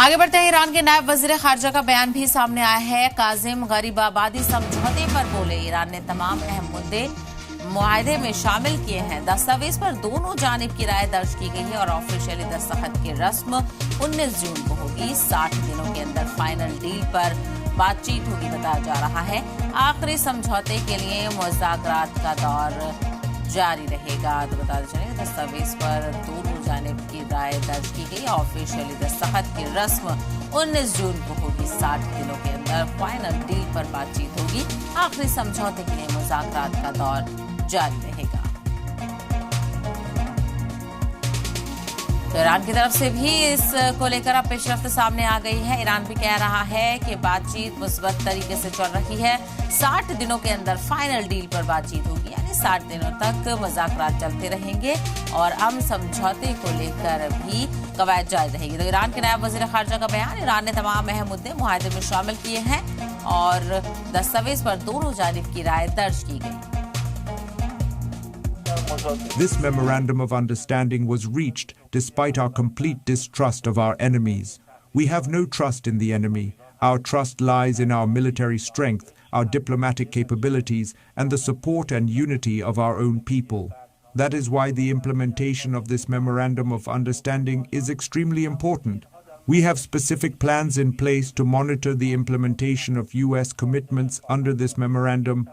आगे बढ़ते हैं। ईरान के नायब वजीर खारजा का बयान भी सामने आया है। काजिम गरीबाबादी समझौते पर बोले, ईरान ने तमाम अहम मुद्दे मुआहदे में शामिल किए हैं। दस्तावेज पर दोनों जानिब की राय दर्ज की गई है और ऑफिशियली दस्तखत की रस्म 19 जून को होगी। 60 दिनों के अंदर फाइनल डील पर बातचीत होगी बताया जा रहा है। आखिरी समझौते के लिए मुज़ाकरात का दौर जारी रहेगा। तो बताते चले, दस्तावेज पर दोनों जानिब की राय दर्ज की गई। ऑफिशियली दस्तखत की रस्म 19 जून को होगी। 60 दिनों के अंदर फाइनल डील पर बातचीत होगी। आखिरी समझौते के लिए मुज़ाकरात का दौर जारी रहेगा। तो ईरान की तरफ से भी इसको लेकर अब पेशरफ्त सामने आ गई है। ईरान भी कह रहा है कि बातचीत मुस्बत तरीके से चल रही है। 60 दिनों के अंदर फाइनल डील पर बातचीत होगी, यानी 60 दिनों तक मुज़ाकरात चलते रहेंगे और अमन समझौते को लेकर भी कवायद जारी रहेगी। तो ईरान के नायब वज़ीर खारजा का बयान, ईरान ने तमाम अहम मुद्दे मुआहदे में शामिल किए हैं और दस्तावेज पर दोनों जानिब की राय दर्ज की गई। This memorandum of understanding was reached despite our complete distrust of our enemies. We have no trust in the enemy. Our trust lies in our military strength, our diplomatic capabilities, and the support and unity of our own people. That is why the implementation of this memorandum of understanding is extremely important. We have specific plans in place to monitor the implementation of U.S. commitments under this memorandum